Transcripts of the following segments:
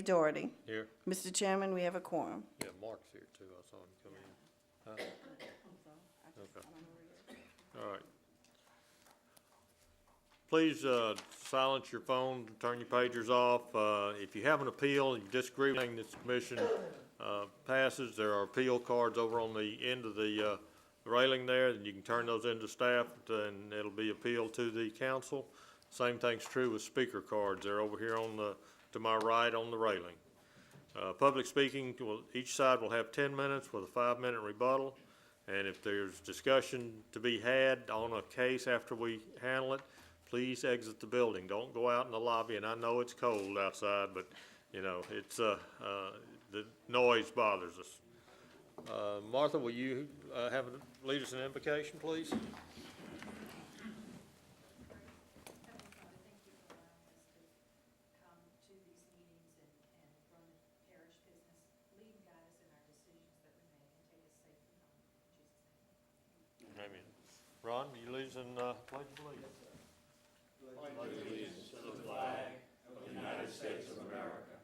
Doherty. Here. Mr. Chairman, we have a quorum. Yeah, Mark's here too. I saw him come in. Huh? Okay. All right. Please silence your phone, turn your pagers off. If you have an appeal, you disagree with anything this commission passes, there are appeal cards over on the end of the railing there, and you can turn those into staff, and it'll be appealed to the council. Same thing's true with speaker cards. They're over here on the to my right on the railing. Public speaking, each side will have 10 minutes with a 5-minute rebuttal. And if there's discussion to be had on a case after we handle it, please exit the building. Don't go out in the lobby. And I know it's cold outside, but you know, it's the noise bothers us. Martha, will you lead us in invocation, please? Ron, will you lead us in Pledge of Allegiance? Pledge allegiance to the flag of the United States of America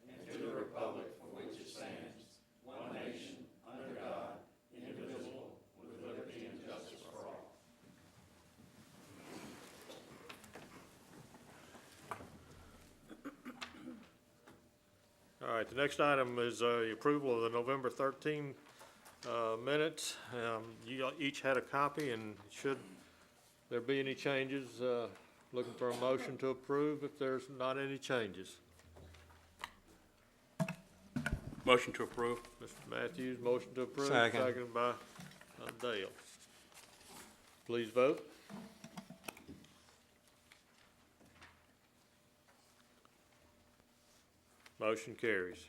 and to the republic for which it stands, one nation, under God, indivisible, with liberty and justice for all. All right, the next item is the approval of the November 13 minutes. You each had a copy, and should there be any changes, looking for a motion to approve if there's not any changes. Motion to approve. Mr. Matthews, motion to approve. Second. Seconded by Dale. Please vote. Motion carries.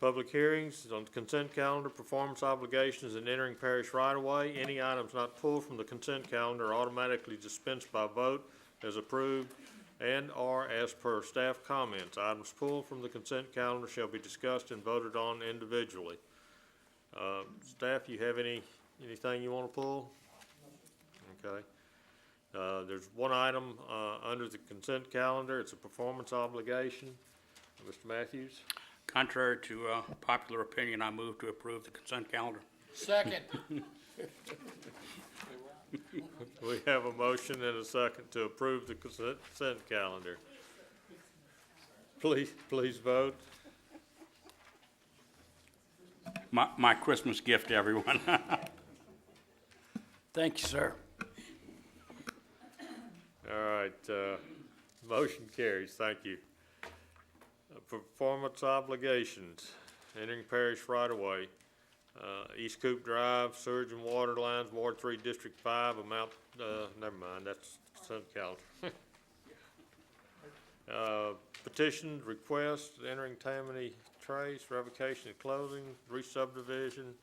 Public hearings on the consent calendar, performance obligations, and entering parish right-of-way. Any items not pulled from the consent calendar are automatically dispensed by vote as approved and are as per staff comments. Items pulled from the consent calendar shall be discussed and voted on individually. Staff, you have anything you want to pull? Okay. There's one item under the consent calendar. It's a performance obligation. Mr. Matthews? Contrary to popular opinion, I move to approve the consent calendar. Second. We have a motion and a second to approve the consent calendar. Please vote. My Christmas gift to everyone. Thank you, sir. All right, motion carries. Thank you. Performance obligations, entering parish right-of-way. East Coop Drive, sewage and water lines, Ward 3, District 5, amount, never mind, that's consent calendar. Petition, request, entering Tammany Trace, revocation of closing, re-subdivision,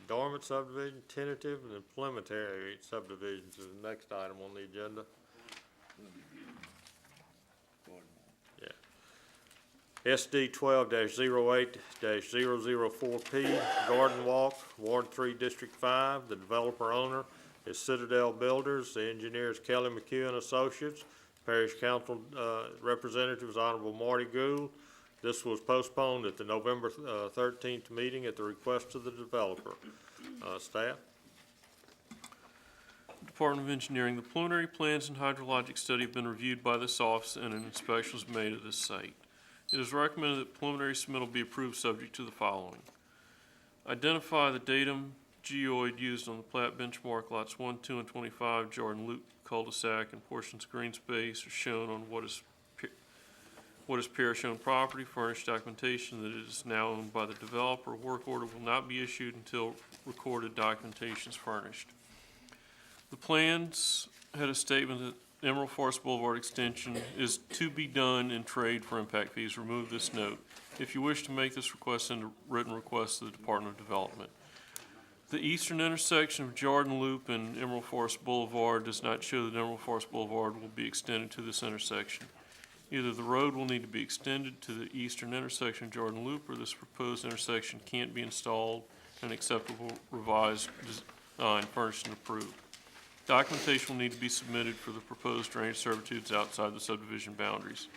dormant subdivision, tentative, and preliminary subdivisions is the next item on the agenda. SD 12-08-004P, Garden Walk, Ward 3, District 5. The developer owner is Citadel Builders. The engineer is Kelly McHugh and Associates. Parish Council representative is Honorable Marty Gould. This was postponed at the November 13th meeting at the request of the developer. Staff? Department of Engineering, the preliminary plans and hydrologic study have been reviewed by this office and an inspection was made of this site. It is recommended that preliminary submittal be approved subject to the following. Identify the datum geoid used on the plat benchmark lots 1, 2, and 25, Jordan Loop cul-de-sac, and portions of green space are shown on what is parish-owned property. Furnished documentation that it is now owned by the developer. Work order will not be issued until recorded documentation is furnished. The plans had a statement that Emerald Forest Boulevard extension is to be done in trade for impact fees. Remove this note. If you wish to make this request, send a written request to the Department of Development. The eastern intersection of Jordan Loop and Emerald Forest Boulevard does not show that Emerald Forest Boulevard will be extended to this intersection. Either the road will need to be extended to the eastern intersection of Jordan Loop, or this proposed intersection can't be installed and acceptable revised and furnished and approved. Documentation will need to be submitted for the proposed drainage servitudes outside the subdivision boundaries.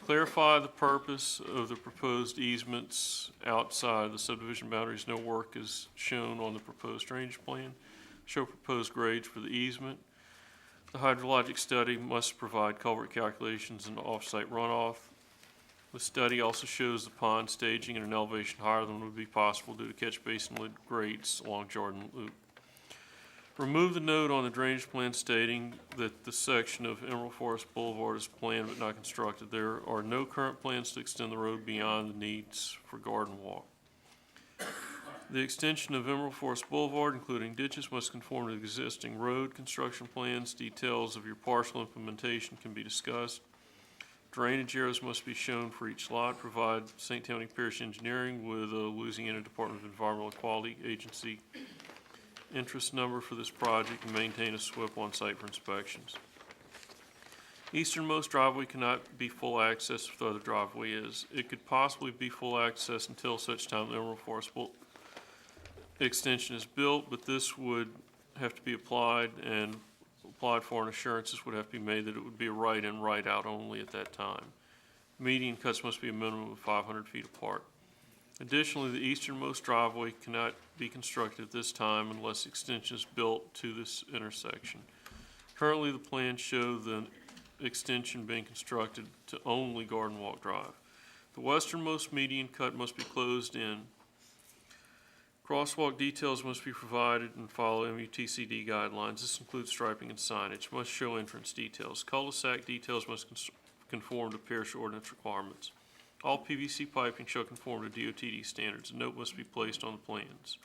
Clarify the purpose of the proposed easements outside the subdivision boundaries. No work is shown on the proposed drainage plan. Show proposed grades for the easement. The hydrologic study must provide culvert calculations and off-site runoff. The study also shows the pond staging at an elevation higher than would be possible due to catch basin lid grades along Jordan Loop. Remove the note on the drainage plan stating that the section of Emerald Forest Boulevard is planned but not constructed. There are no current plans to extend the road beyond the needs for garden walk. The extension of Emerald Forest Boulevard, including ditches, must conform to the existing road construction plans. Details of your partial implementation can be discussed. Drainage areas must be shown for each lot. Provide St. Tammany Parish Engineering with a Louisiana Department of Environmental Quality Agency interest number for this project and maintain a SWIP on site for inspections. Easternmost driveway cannot be full access if the other driveway is. It could possibly be full access until such time the Emerald Forest extension is built, but this would have to be applied for, and assurances would have to be made that it would be a right in, right out only at that time. Median cuts must be a minimum of 500 feet apart. Additionally, the easternmost driveway cannot be constructed at this time unless the extension is built to this intersection. Currently, the plans show the extension being constructed to only Garden Walk Drive. The westernmost median cut must be closed in. Crosswalk details must be provided and follow MUTCD guidelines. This includes striping and signage. Must show entrance details. Cul-de-sac details must conform to parish ordinance requirements. All PVC piping shall conform to DOTD standards. A note must be placed on the plans.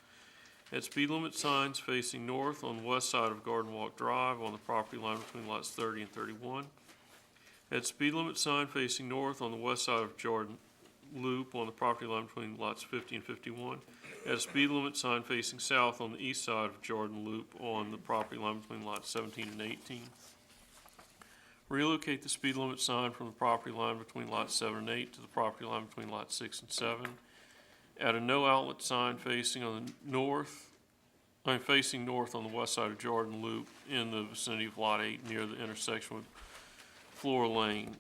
At speed limit signs facing north on the west side of Garden Walk Drive on the property line between lots 30 and 31. At speed limit sign facing north on the west side of Jordan Loop on the property line between lots 50 and 51. At a speed limit sign facing south on the east side of Jordan Loop on the property line between lots 17 and 18. Relocate the speed limit sign from the property line between lots 7 and 8 to the property line between lots 6 and 7. Add a no outlet sign facing north on the west side of Jordan Loop in the vicinity of lot 8 near the intersection with Floor Lane.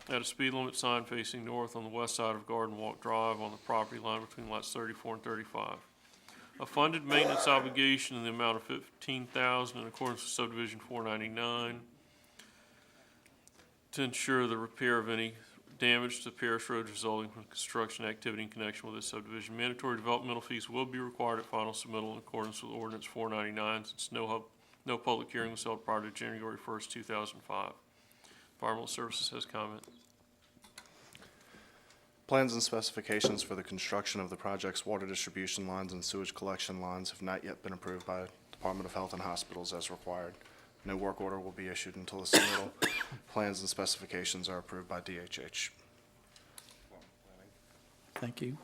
Add a speed limit sign facing north on the west side of Garden Walk Drive on the property line between lots 34 and 35. A funded maintenance obligation in the amount of $15,000 in accordance with subdivision 499 to ensure the repair of any damage to Parish Road resulting from construction activity in connection with this subdivision. Mandatory developmental fees will be required at final submittal in accordance with ordinance 499 since no public hearing was held prior to January 1st, 2005. Environmental Services has comment. Plans and specifications for the construction of the project's water distribution lines and sewage collection lines have not yet been approved by Department of Health and Hospitals as required. No work order will be issued until the submittal. Plans and specifications are approved by DHH. Thank you.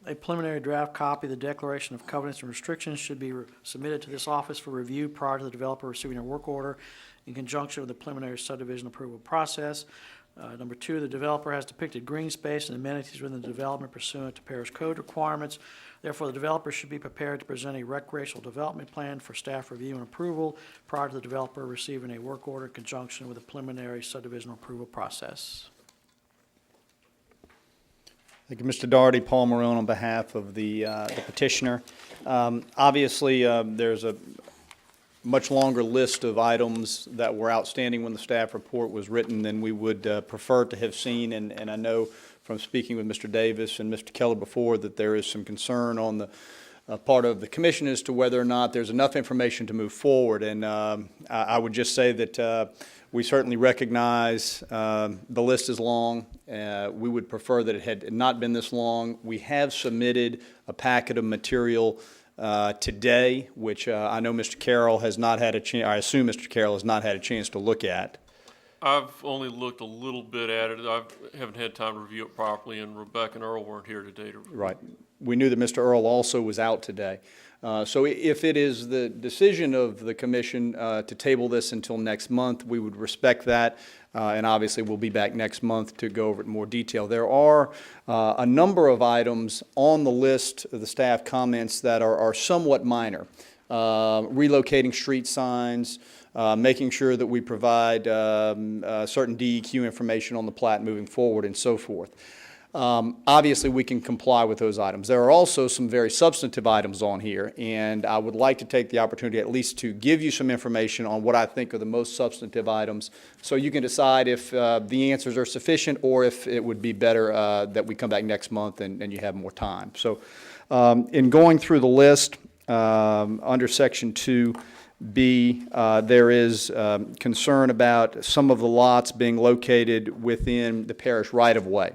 A preliminary draft copy of the Declaration of Covenants and Restrictions should be submitted to this office for review prior to the developer receiving a work order in conjunction with the preliminary subdivision approval process. Number 2, the developer has depicted green space and amenities within the development pursuant to parish code requirements. Therefore, the developer should be prepared to present a recreational development plan for staff review and approval prior to the developer receiving a work order in conjunction with the preliminary subdivision approval process. Thank you, Mr. Daugherty. Paul Marone on behalf of the petitioner. Obviously, there's a much longer list of items that were outstanding when the staff report was written than we would prefer to have seen, and I know from speaking with Mr. Davis and Mr. Keller before that there is some concern on the part of the commission as to whether or not there's enough information to move forward, and I would just say that we certainly recognize the list is long. We would prefer that it had not been this long. We have submitted a packet of material today, which I know Mr. Carroll has not had a chance, I assume Mr. Carroll has not had a chance to look at. I've only looked a little bit at it. I haven't had time to review it properly, and Rebecca and Earl weren't here today. Right. We knew that Mr. Earl also was out today. So if it is the decision of the commission to table this until next month, we would respect that. And obviously, we'll be back next month to go over it in more detail. There are a number of items on the list of the staff comments that are somewhat minor. relocating street signs, making sure that we provide certain DEQ information on the plat moving forward, and so forth. Obviously, we can comply with those items. There are also some very substantive items on here, and I would like to take the opportunity at least to give you some information on what I think are the most substantive items, so you can decide if the answers are sufficient or if it would be better that we come back next month and you have more time. So in going through the list, under Section 2B, there is concern about some of the lots being located within the parish right-of-way.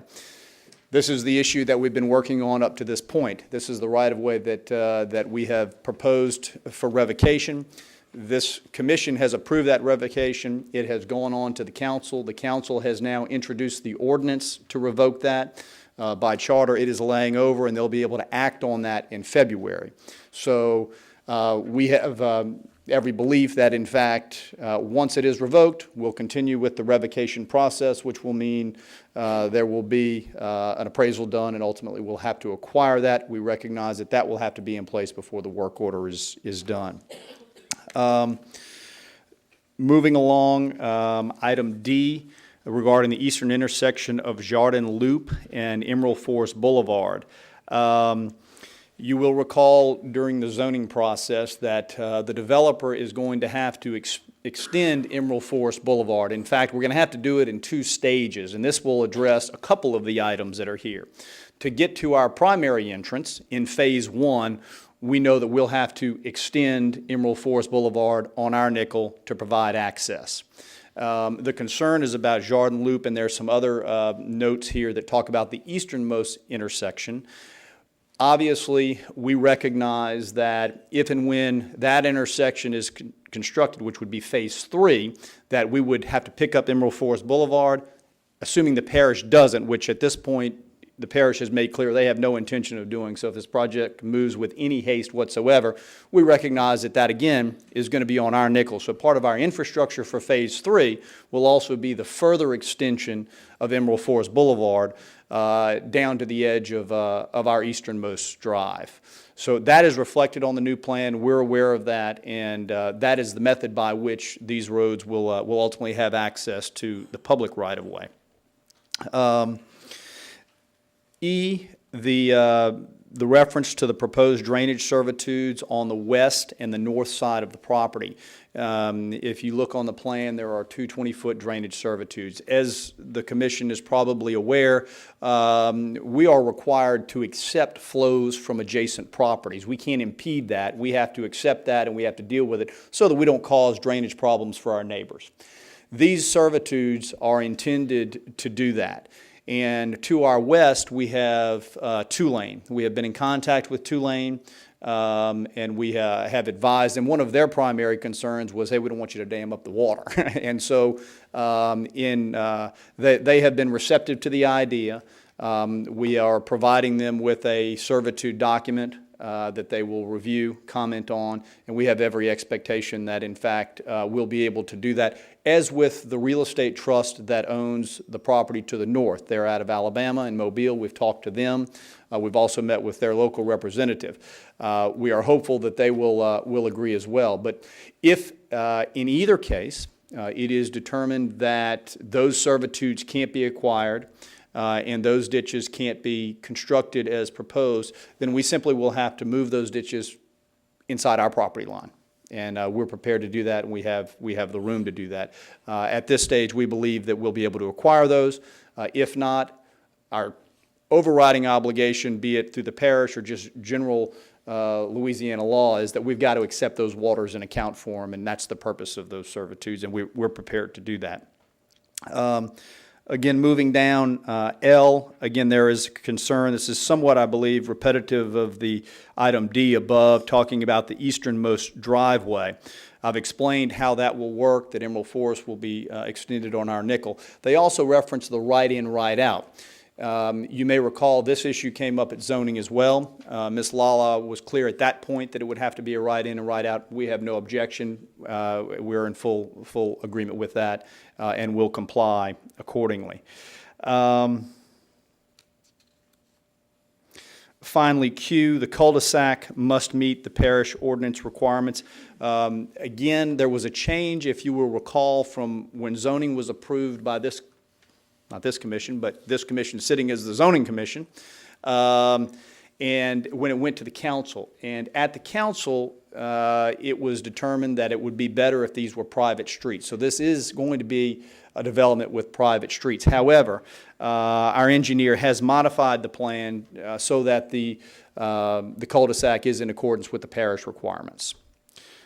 This is the issue that we've been working on up to this point. This is the right-of-way that we have proposed for revocation. This commission has approved that revocation. It has gone on to the council. The council has now introduced the ordinance to revoke that. By charter, it is laying over, and they'll be able to act on that in February. So we have every belief that, in fact, once it is revoked, we'll continue with the revocation process, which will mean there will be an appraisal done, and ultimately we'll have to acquire that. We recognize that that will have to be in place before the work order is done. Moving along, item D, regarding the eastern intersection of Jardin Loop and Emerald Forest Boulevard. You will recall during the zoning process that the developer is going to have to extend Emerald Forest Boulevard. In fact, we're going to have to do it in 2 stages, and this will address a couple of the items that are here. To get to our primary entrance in Phase 1, we know that we'll have to extend Emerald Forest Boulevard on our nickel to provide access. The concern is about Jardin Loop, and there's some other notes here that talk about the easternmost intersection. Obviously, we recognize that if and when that intersection is constructed, which would be Phase 3, that we would have to pick up Emerald Forest Boulevard, assuming the parish doesn't, which at this point the parish has made clear they have no intention of doing. So if this project moves with any haste whatsoever, we recognize that that, again, is going to be on our nickel. So part of our infrastructure for Phase 3 will also be the further extension of Emerald Forest Boulevard down to the edge of our easternmost drive. So that is reflected on the new plan. We're aware of that, and that is the method by which these roads will ultimately have access to the public right-of-way. E, the reference to the proposed drainage servitudes on the west and the north side of the property. If you look on the plan, there are 2 20-foot drainage servitudes. As the commission is probably aware, we are required to accept flows from adjacent properties. We can't impede that. We have to accept that, and we have to deal with it so that we don't cause drainage problems for our neighbors. These servitudes are intended to do that. And to our west, we have Tulane. We have been in contact with Tulane, and we have advised them. One of their primary concerns was, hey, we don't want you to dam up the water. And so they have been receptive to the idea. We are providing them with a servitude document that they will review, comment on, and we have every expectation that, in fact, we'll be able to do that. As with the real estate trust that owns the property to the north, they're out of Alabama and Mobile. We've talked to them. We've also met with their local representative. We are hopeful that they will agree as well. But if, in either case, it is determined that those servitudes can't be acquired, and those ditches can't be constructed as proposed, then we simply will have to move those ditches inside our property line. And we're prepared to do that, and we have the room to do that. At this stage, we believe that we'll be able to acquire those. If not, our overriding obligation, be it through the parish or just general Louisiana law, is that we've got to accept those waters and account for them, and that's the purpose of those servitudes, and we're prepared to do that. Again, moving down, L, again, there is concern. This is somewhat, I believe, repetitive of the item D above, talking about the easternmost driveway. I've explained how that will work, that Emerald Forest will be extended on our nickel. They also reference the right-in, right-out. You may recall this issue came up at zoning as well. Ms. Lala was clear at that point that it would have to be a right-in and right-out. We have no objection. We're in full agreement with that, and will comply accordingly. Finally, Q, the cul-de-sac must meet the parish ordinance requirements. Again, there was a change, if you will recall, from when zoning was approved by this, not this commission, but this commission sitting as the zoning commission, and when it went to the council. And at the council, it was determined that it would be better if these were private streets. So this is going to be a development with private streets. However, our engineer has modified the plan so that the cul-de-sac is in accordance with the parish requirements.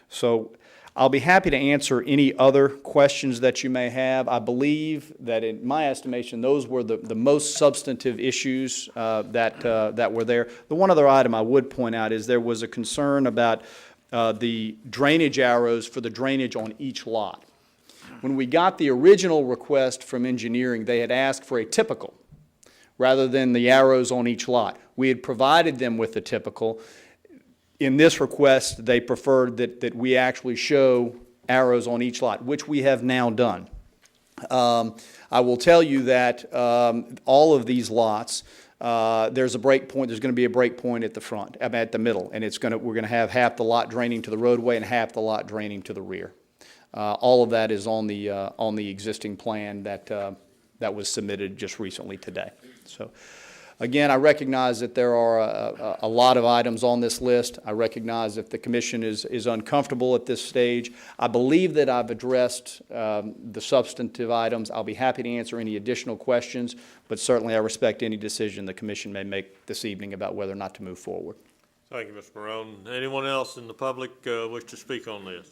So I'll be happy to answer any other questions that you may have. I believe that in my estimation, those were the most substantive issues that were there. The one other item I would point out is there was a concern about the drainage arrows for the drainage on each lot. When we got the original request from engineering, they had asked for a typical rather than the arrows on each lot. We had provided them with the typical. In this request, they preferred that we actually show arrows on each lot, which we have now done. I will tell you that all of these lots, there's a break point. There's going to be a break point at the front, at the middle, and we're going to have half the lot draining to the roadway and half the lot draining to the rear. All of that is on the existing plan that was submitted just recently today. So, again, I recognize that there are a lot of items on this list. I recognize if the commission is uncomfortable at this stage. I believe that I've addressed the substantive items. I'll be happy to answer any additional questions, but certainly I respect any decision the commission may make this evening about whether or not to move forward. Thank you, Mr. Morone. Anyone else in the public wish to speak on this?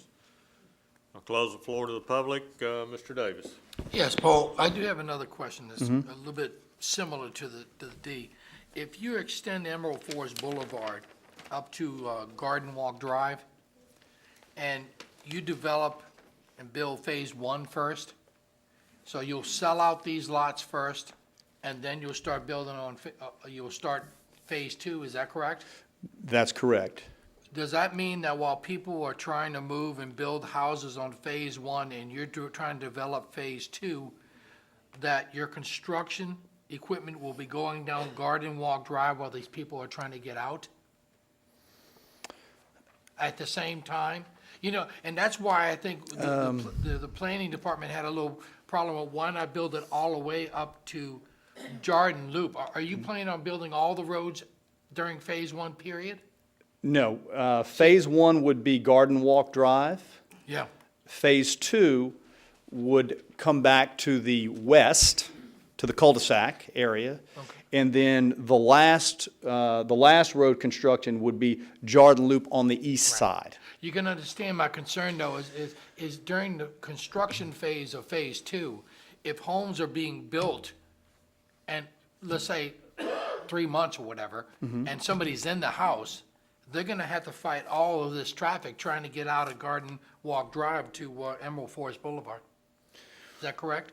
I'll close the floor to the public. Mr. Davis. Yes, Paul, I do have another question that's a little bit similar to the D. If you extend Emerald Forest Boulevard up to Garden Walk Drive, and you develop and build Phase 1 first, so you'll sell out these lots first, and then you'll start building on, you'll start Phase 2, is that correct? That's correct. Does that mean that while people are trying to move and build houses on Phase 1 and you're trying to develop Phase 2, that your construction equipment will be going down Garden Walk Drive while these people are trying to get out? At the same time? You know, and that's why I think the planning department had a little problem with why not build it all the way up to Jordan Loop? Are you planning on building all the roads during Phase 1 period? No. Phase 1 would be Garden Walk Drive. Yeah. Phase 2 would come back to the west, to the cul-de-sac area. Okay. And then the last road construction would be Jordan Loop on the east side. You can understand my concern, though, is during the construction phase of Phase 2, if homes are being built, and let's say 3 months or whatever, and somebody's in the house, they're gonna have to fight all of this traffic trying to get out of Garden Walk Drive to Emerald Forest Boulevard. Is that correct?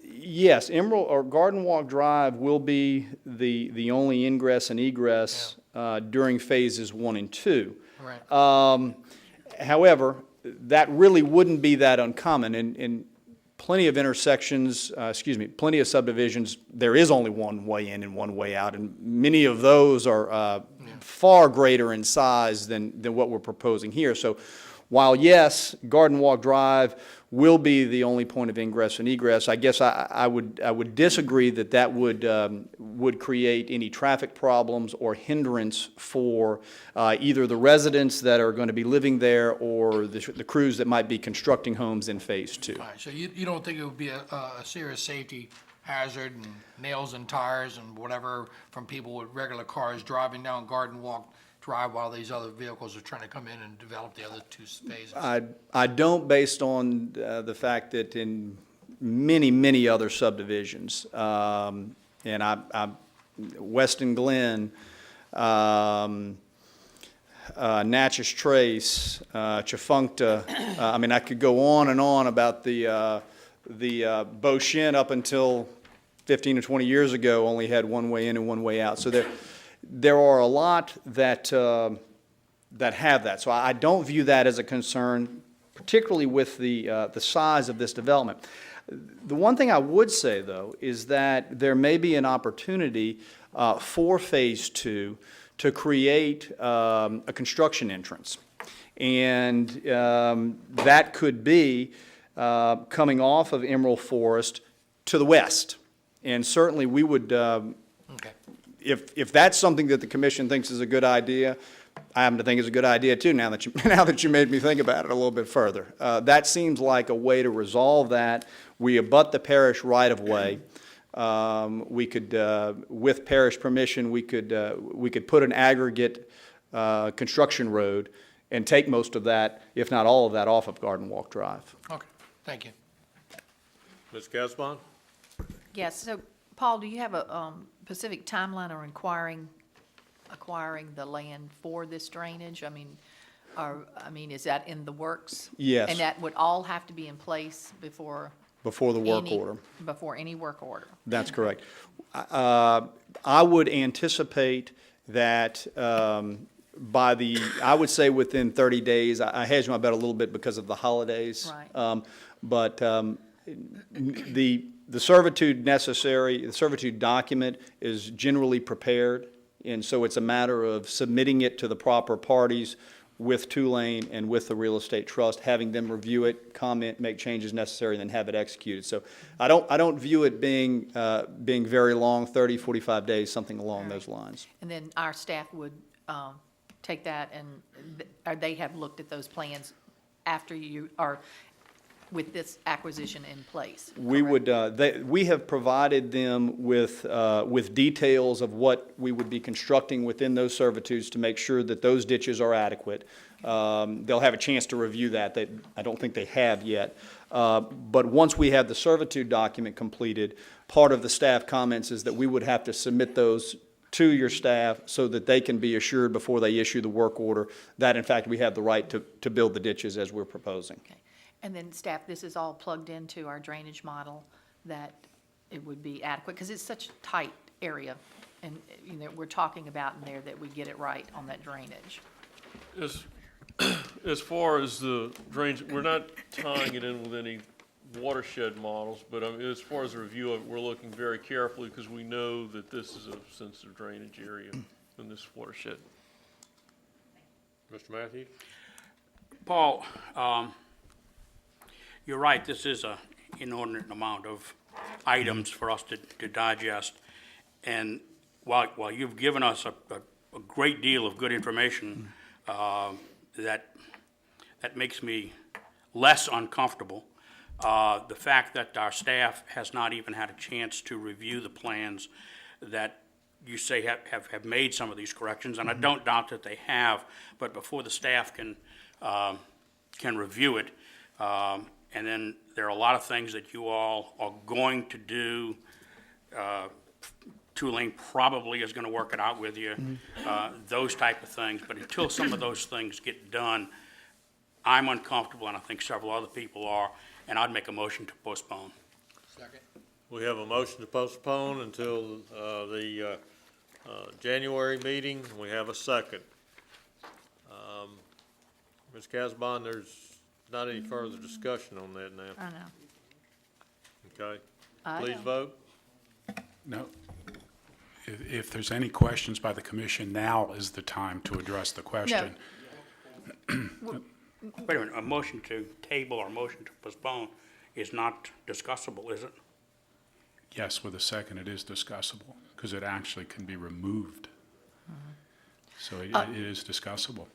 Yes, Emerald or Garden Walk Drive will be the only ingress and egress during phases 1 and 2. Right. However, that really wouldn't be that uncommon. In plenty of intersections, plenty of subdivisions, there is only one way in and one way out, and many of those are far greater in size than what we're proposing here. So while, yes, Garden Walk Drive will be the only point of ingress and egress, I guess I would disagree that would create any traffic problems or hindrance for either the residents that are going to be living there or the crews that might be constructing homes in Phase 2. All right, so you don't think it would be a serious safety hazard and nails and tires and whatever from people with regular cars driving down Garden Walk Drive while these other vehicles are trying to come in and develop the other 2 phases? I don't, based on the fact that in many other subdivisions, and Weston Glen, Natchez Trace, Chafuncta, I mean, I could go on and on about the Beauchene up until 15 or 20 years ago only had one way in and one way out. So there are a lot that have that. So I don't view that as a concern, particularly with the size of this development. The one thing I would say, though, is that there may be an opportunity for Phase 2 to create a construction entrance. And that could be coming off of Emerald Forest to the west. And certainly, we would, if that's something that the commission thinks is a good idea, I happen to think it's a good idea too, now that you made me think about it a little bit further. That seems like a way to resolve that. We abut the parish right-of-way. We could, with parish permission, we could put an aggregate construction road and take most of that, if not all of that, off of Garden Walk Drive. Okay, thank you. Ms. Casbon? Yes, so, Paul, do you have a specific timeline on acquiring the land for this drainage? I mean, is that in the works? Yes. And that would all have to be in place before? Before the work any- order. Before any work order? That's correct. I would anticipate that I would say within 30 days, I hedge my bet a little bit because of the holidays. Right. But the servitude necessary, the servitude document is generally prepared, and so it's a matter of submitting it to the proper parties with Tulane and with the real estate trust, having them review it, comment, make changes necessary, and then have it executed. So I don't view it being very long, 30, 45 days, something along those lines. And then our staff would take that and, or they have looked at those plans after you, or with this acquisition in place? We correct? would, we have provided them with details of what we would be constructing within those servitudes to make sure that those ditches are adequate. They'll have a chance to review that. I don't think they have yet. But once we have the servitude document completed, part of the staff comments is that we would have to submit those to your staff so that they can be assured before they issue the work order that, in fact, we have the right to build the ditches as we're proposing. Okay. And then staff, this is all plugged into our drainage model, that it would be adequate, because it's such a tight area. And, you know, we're talking about in there that we get it right on that drainage. As far as the drainage, we're not tying it in with any watershed models, but as far as the review of it, we're looking very carefully because we know that this is a sensitive drainage area in this watershed. Mr. Matthews? Paul, you're right, this is an inordinate amount of items for us to digest. And while you've given us a great deal of good information, that makes me less uncomfortable. The fact that our staff has not even had a chance to review the plans that you say have made some of these corrections, and I don't doubt that they have, but before the staff can review it, and then there are a lot of things that you all are going to do. Tulane probably is going to work it out with you, those type of things. But until some of those things get done, I'm uncomfortable, and I think several other people are, and I'd make a motion to postpone. Second. We have a motion to postpone until the January meeting. We have a second. Ms. Casbon, there's not any further discussion on that now. I know. Okay? I Please know. vote. No. If there's any questions by the commission, now is the time to address the question. Wait a minute, a motion to table or a motion to postpone is not discussable, is it? Yes, with a second, it is discussable, because it actually can be removed. So it is discussable.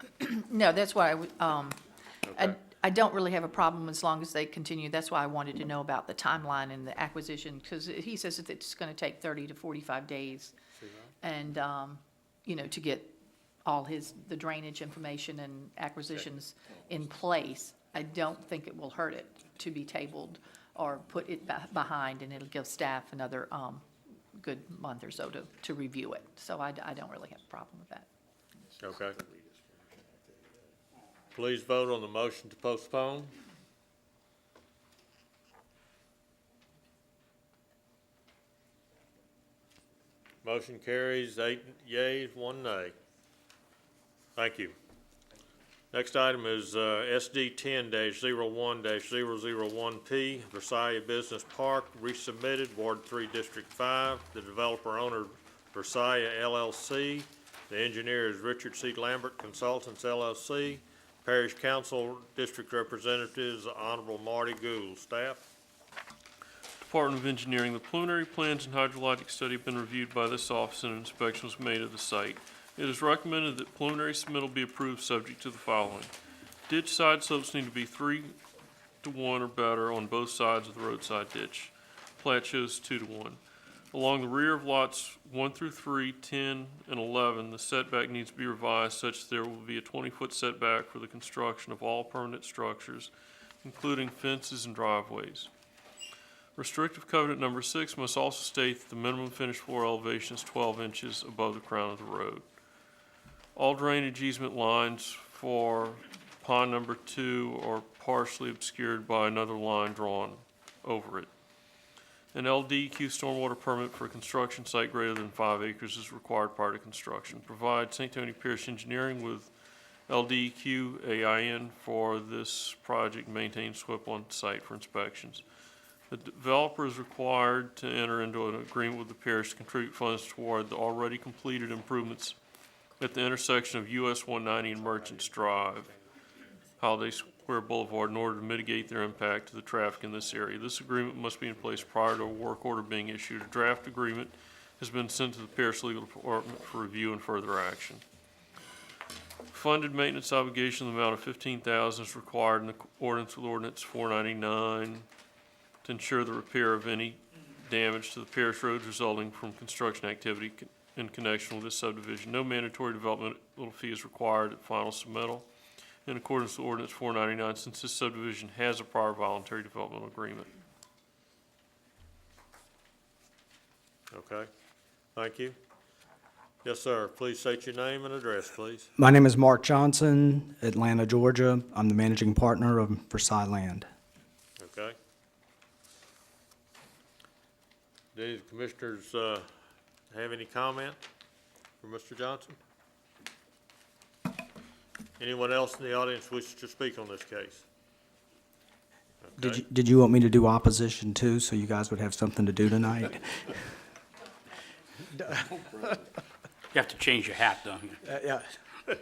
No, that's why Okay. I don't really have a problem as long as they continue. That's why I wanted to know about the timeline and the acquisition, because he says that it's going to take 30 to 45 days. And, you know, to get all the drainage information and acquisitions in place. I don't think it will hurt it to be tabled or put it behind, and it'll give staff another good month or so to review it. So I don't really have a problem with that. Okay. Please vote on the motion to postpone. Motion carries 8 yeas, 1 nay. Thank you. Next item is SD 10-01-001P, Versailles Business Park, resubmitted, Ward 3, District 5. The developer owner Versailles LLC. The engineer is Richard C. Lambert Consultants LLC. Parish Council District Representatives, Honorable Marty Gould. Staff? Department of Engineering, the preliminary plans and hydrologic study have been reviewed by this office and an inspection was made of the site. It is recommended that preliminary submittal be approved subject to the following. Ditch side slopes need to be 3-to-1 or better on both sides of the roadside ditch. Plat shows 2-to-1. Along the rear of lots 1 through 3, 10, and 11, the setback needs to be revised such that there will be a 20-foot setback for the construction of all permanent structures, including fences and driveways. Restrictive covenant number 6 must also state that the minimum finished floor elevation is 12 inches above the crown of the road. All drainage easement lines for pond number 2 are partially obscured by another line drawn over it. An LDEQ stormwater permit for a construction site greater than 5 acres is required prior to construction. Provide St. Tony Parish Engineering with LDEQ AIN for this project and maintain SWIP on site for inspections. The developer is required to enter into an agreement with the parish to contribute funds toward the already completed improvements at the intersection of US 190 and Merchants Drive, Holiday Square Boulevard, in order to mitigate their impact to the traffic in this area. This agreement must be in place prior to a work order being issued. A draft agreement has been sent to the parish legal department for review and further action. Funded maintenance obligation in the amount of $15,000 is required in accordance with Ordinance 499 to ensure the repair of any damage to the parish roads resulting from construction activity in connection with this subdivision. No mandatory developmental fee is required at final submittal in accordance with Ordinance 499 since this subdivision has a prior voluntary developmental agreement. Okay, thank you. Yes, sir. Please state your name and address, please. My name is Mark Johnson, Atlanta, Georgia. I'm the managing partner of Versailles Land. Okay. Do any of the commissioners have any comment for Mr. Johnson? Anyone else in the audience wish to speak on this case? Okay. Did you want me to do opposition too, so you guys would have something to do tonight? You have to change your hat, though. Yeah. All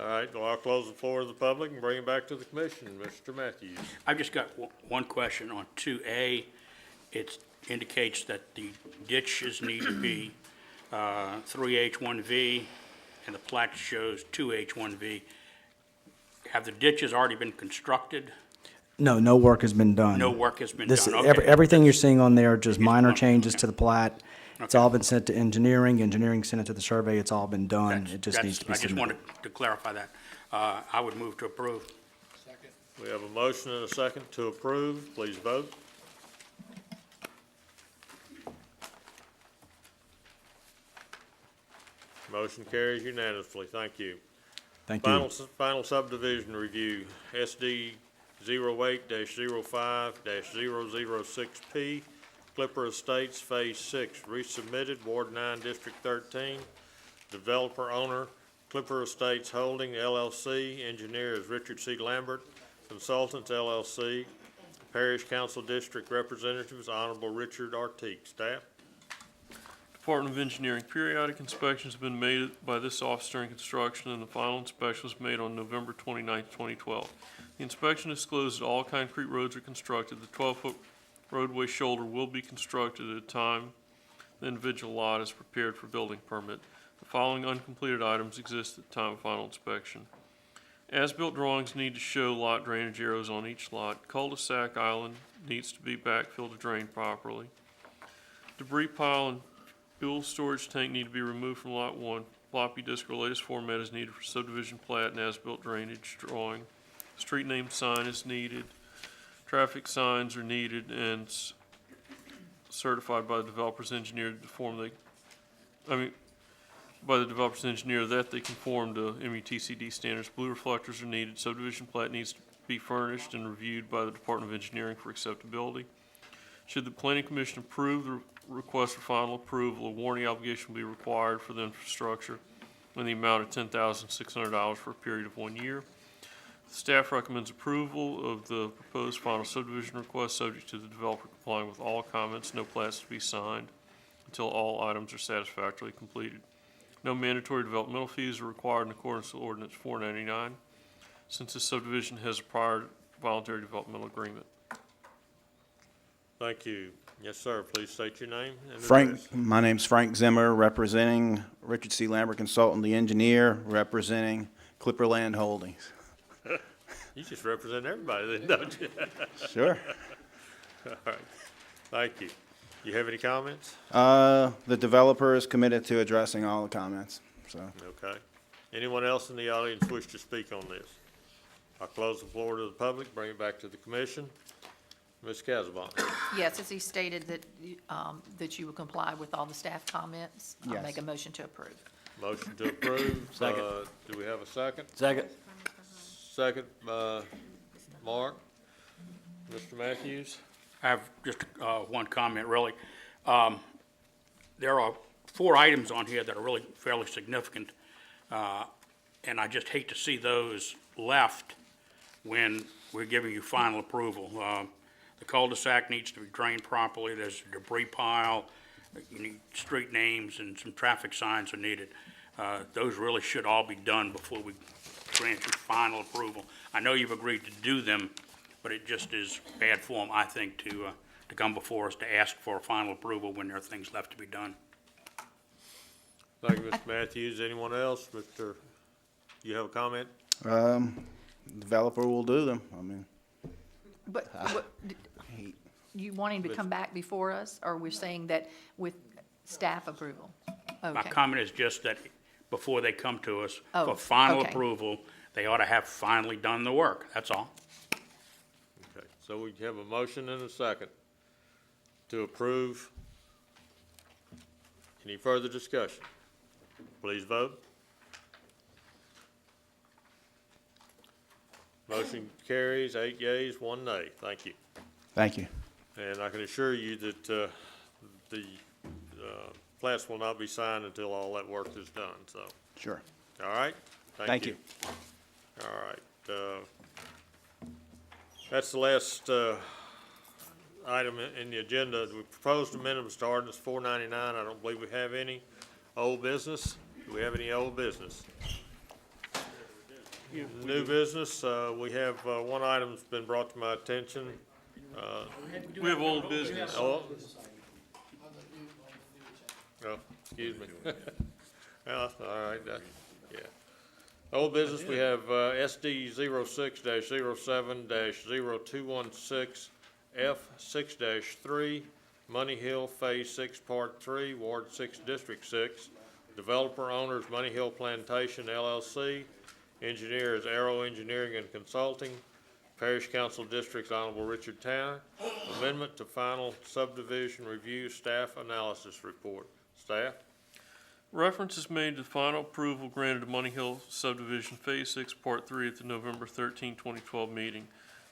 right, well, I'll close the floor to the public and bring it back to the commission. Mr. Matthews. I've just got one question on 2A. It indicates that the ditches need to be 3H1V, and the plat shows 2H1V. Have the ditches already been constructed? No, no work has been done. No work has been This, done, okay. everything you're seeing on there are just minor wondering, changes okay. to the plat. It's Okay. all been sent to engineering. Engineering sent it to the survey. It's all been done. It just needs to be I just submitted. wanted to clarify that. I would move to approve. We have a motion and a second to approve. Please vote. Motion carries unanimously. Thank you. Thank you. Final subdivision review, SD 08-05-006P, Clipper Estates Phase 6, resubmitted, Ward 9, District 13. Developer owner, Clipper Estates Holding LLC. Engineer is Richard C. Lambert Consultants LLC. Parish Council District Representatives, Honorable Richard Artigue. Staff? Department of Engineering, periodic inspections have been made by this office during construction, and the final inspection was made on November 29, 2012. The inspection disclosed that all concrete roads are constructed. The 12-foot roadway shoulder will be constructed at a time the individual lot is prepared for building permit. The following uncompleted items exist at the time of final inspection. As-built drawings need to show lot drainage arrows on each lot. Cul-de-sac island needs to be backfilled to drain properly. Debris pile and fuel storage tank need to be removed from lot 1. Floppy disk or latest format is needed for subdivision plat and as-built drainage drawing. Street name sign is needed. Traffic signs are needed and certified by the developer's engineer by the developer's engineer that they conform to MUTCD standards. Blue reflectors are needed. Subdivision plat needs to be furnished and reviewed by the Department of Engineering for acceptability. Should the Planning Commission approve the request for final approval, a warranty obligation will be required for the infrastructure in the amount of $10,600 for a period of 1 year. The staff recommends approval of the proposed final subdivision request subject to the developer complying with all comments, no plats to be signed. until all items are satisfactorily completed. No mandatory developmental fees are required in accordance with Ordinance 499, since this subdivision has a prior voluntary developmental agreement. Thank you. Yes, sir. Please state your name and Frank, address. my name's Frank Zimmer, representing Richard C. Lambert Consultant, the engineer, representing Clipperland Holdings. You just represent everybody then, don't you? Sure. All right. Thank you. You have any comments? The developer is committed to addressing all the comments, so. Okay. Anyone else in the audience wish to speak on this? I'll close the floor to the public, bring it back to the commission. Ms. Casabon. Yes, as he stated that, that you will comply with all the staff comments. I'll Yes. make a motion to approve. Motion to approve. Second. Do we have a second? Second. Second, Mark. Mr. Matthews? I have just one comment, really. There are 4 items on here that are really fairly significant, and I just hate to see those left when we're giving you final approval. The cul-de-sac needs to be drained properly, there's a debris pile, you need street names, and some traffic signs are needed. Those really should all be done before we grant you final approval. I know you've agreed to do them, but it just is bad form, I think, to come before us to ask for a final approval when there are things left to be done. Thank you, Mr. Matthews. Anyone else? Mr., you have a comment? Developer will do them, I mean. But you want him to come back before us, or we're saying that with staff approval? My Okay. comment is just that before they come to us Oh, for final okay. approval, they ought to have finally done the work, that's all. Okay, so we have a motion and a second to approve. Any further discussion? Please vote. Motion carries, 8 yeas, 1 nay. Thank you. Thank you. And I can assure you that the plats will not be signed until all that work is done, so, Sure. all right? Thank you. All right. That's the last item in the agenda. We proposed amendments to ordinance 499. I don't believe we have any old business. Do we have any old business? New business, we have one item that's been brought to my attention. We have old business. Oh, excuse me. Well, all right, yeah. Old business, we have SD 06-07-0216 F 6-3, Money Hill Phase 6, Part 3, Ward 6, District 6. Developer owners, Money Hill Plantation LLC. Engineer is Arrow Engineering and Consulting. Parish Council District's Honorable Richard Tanner. Amendment to final subdivision review staff analysis report. Staff? Reference is made to final approval granted to Money Hill Subdivision Phase 6, Part 3 at the November 13, 2012 meeting.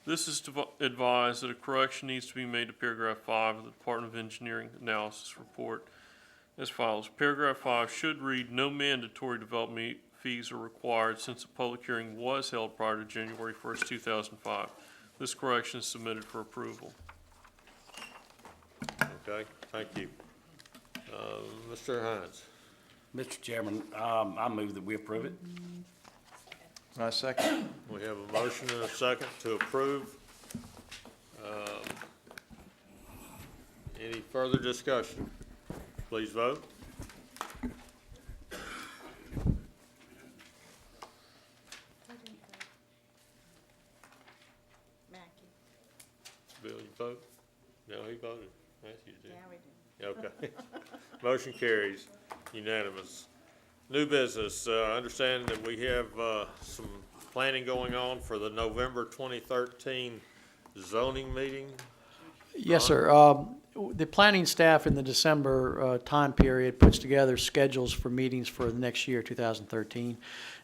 This is to advise that a correction needs to be made to paragraph 5 of the Department of Engineering analysis report as follows. Paragraph 5 should read, no mandatory development fees are required since a public hearing was held prior to January 1st, 2005. This correction is submitted for approval. Okay, thank you. Mr. Hines? Mr. Chairman, I move that we approve it. I second. We have a motion and a second to approve. Any further discussion? Please vote. Mackey. Bill, you vote? No, he voted. Matthew did. Yeah, we do. Okay. Motion carries unanimous. New business, understanding that we have some planning going on for the November 2013 zoning meeting. Yes, sir. The planning staff in the December time period puts together schedules for meetings for the next year, 2013.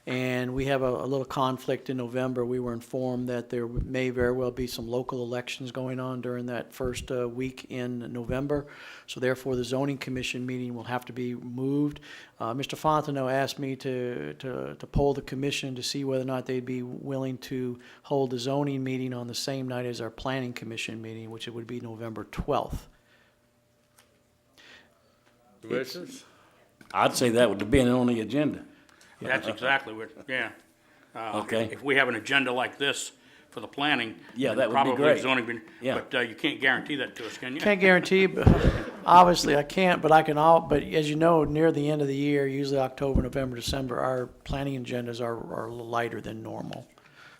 And we have a little conflict in November. We were informed that there may very well be some local elections going on during that first week in November. So therefore, the zoning commission meeting will have to be moved. Mr. Fontenot asked me to poll the commission to see whether or not they'd be willing to hold the zoning meeting on the same night as our planning commission meeting, which it would be November 12th. Commissioners? I'd say that would depend on the agenda. That's exactly what, yeah. Okay. If we have an agenda like this for the planning. Yeah, then that would be probably great. zoning, Yeah. but you can't guarantee that to us, can you? Can't guarantee, but obviously I can't, but I can but as you know, near the end of the year, usually October, November, December, our planning agendas are a little lighter than normal.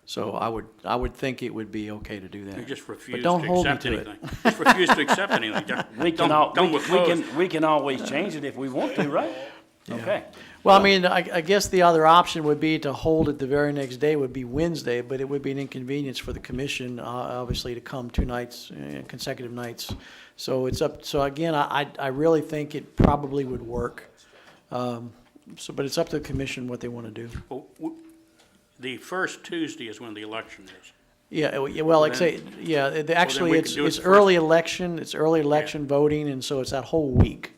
So I would think it would be okay to do that. You just refuse to don't hold me accept to it. anything. Just refuse to accept anything. Just don't withhold. We can always change it if we want to, right? Okay. Well, I mean, I guess the other option would be to hold it the very next day would be Wednesday, but it would be an inconvenience for the commission, obviously, to come 2 nights, consecutive nights. So it's up, so again, I really think it probably would work. But it's up to the commission what they want to do. Well, The first Tuesday is when the election is. Yeah, well, like I say, yeah, actually, we could do it it's the early election, voting, and so it's that whole week.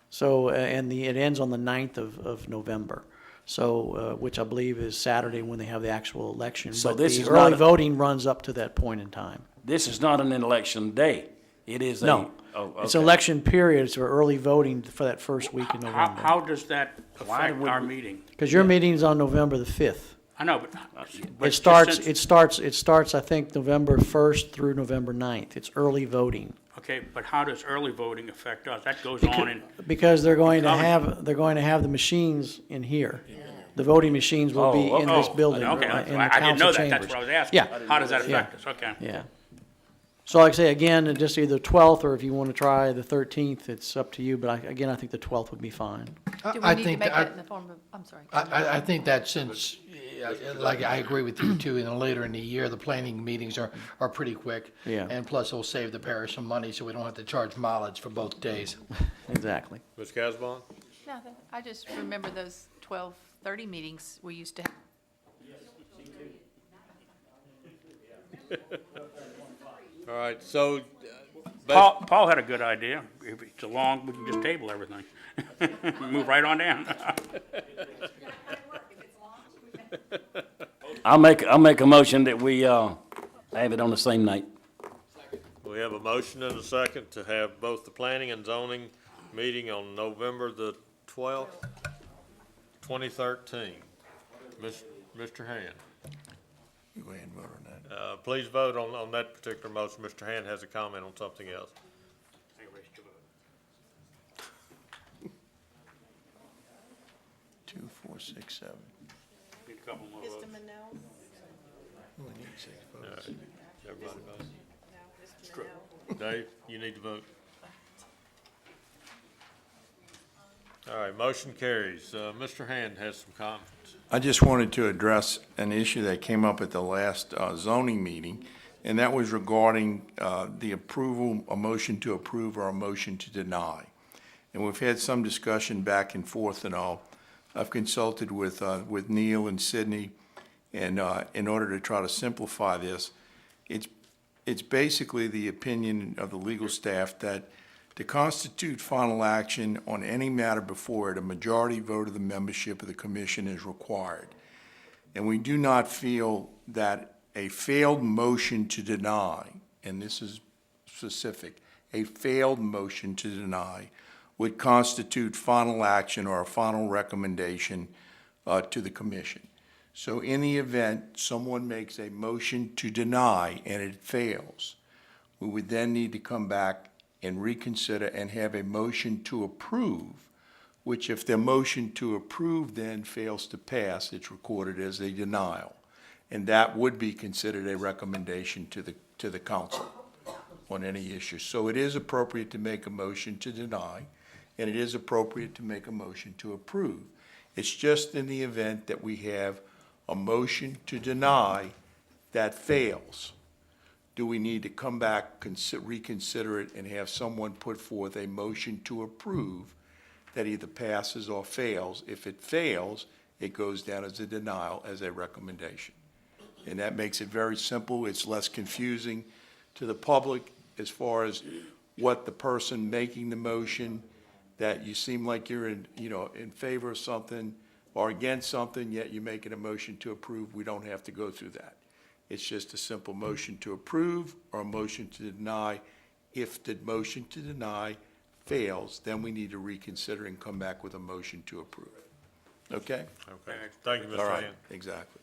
So, and it ends on the 9th of November. So, which I believe is Saturday when they have the actual election. So But this the is early not voting runs up to that point in time. This is not an election day. It is a. No, Oh, it's okay. election period, so early voting for that first week in November. How does that Why affect would our we- meeting? Because your meeting's on November the 5th. I know, but. It starts, I think, November 1st through November 9th. It's early voting. Okay, but how does early voting affect us? That goes on in, Because they're going to Government. have the machines in here. The voting machines will be in this building, okay, in the I didn't know council that. chambers. That's what I was asking. Yeah. How does that affect us? Okay. Yeah. So like I say, again, just either 12th, or if you want to try the 13th, it's up to you, but I think the 12th would be fine. Do I we need to think make that- that in the form of, I'm sorry. I think that since, like, I agree with you too, and later in the year, the planning meetings are pretty quick. Yeah. And plus, it'll save the parish some money, so we don't have to charge mileage for both days. Exactly. Ms. Casbon? Nothing. I just remember those 12:30 meetings we used to have. All right, so, Paul had a good idea. If it's too long, we can just table everything. Move right on down. I'll make a motion that we, have it on the same night. we have a motion and a second to have both the planning and zoning meeting on November the 12th, 2013. Mr. Hand. Go ahead and vote on that. Please vote on that particular motion. Mr. Hand has a comment on something else. 2, 4, 6, 7. Need a couple more Mr. votes. Manel? We need 6 votes. Everybody vote. No, Mr. Manel. Dave, you need to vote. All right, motion carries. Mr. Hand has some comments. I just wanted to address an issue that came up at the last zoning meeting, and that was regarding the approval, a motion to approve or a motion to deny. And we've had some discussion back and forth and all. I've consulted with Neil and Sydney, and in order to try to simplify this, it's basically the opinion of the legal staff that to constitute final action on any matter before it, a majority vote of the membership of the commission is required. And we do not feel that a failed motion to deny, and this is specific, a failed motion to deny would constitute final action or a final recommendation to the commission. So in the event someone makes a motion to deny and it fails, we would then need to come back and reconsider and have a motion to approve, which if the motion to approve then fails to pass, it's recorded as a denial. And that would be considered a recommendation to the council on any issue. So it is appropriate to make a motion to deny, and it is appropriate to make a motion to approve. It's just in the event that we have a motion to deny that fails, do we need to come back, reconsider it, and have someone put forth a motion to approve that either passes or fails? If it fails, it goes down as a denial, as a recommendation. And that makes it very simple. It's less confusing to the public as far as what the person making the motion, that you seem like you're in favor of something or against something, yet you're making a motion to approve. We don't have to go through that. It's just a simple motion to approve or a motion to deny if the motion to deny fails, then we need to reconsider and come back with a motion to approve. Okay? Okay, thank you, All Mr. right, Hand. exactly.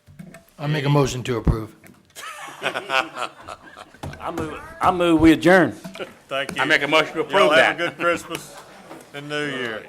I make a motion to approve. I move we adjourn. Thank you. I make a motion to Y'all approve have that. a good Christmas and New Year.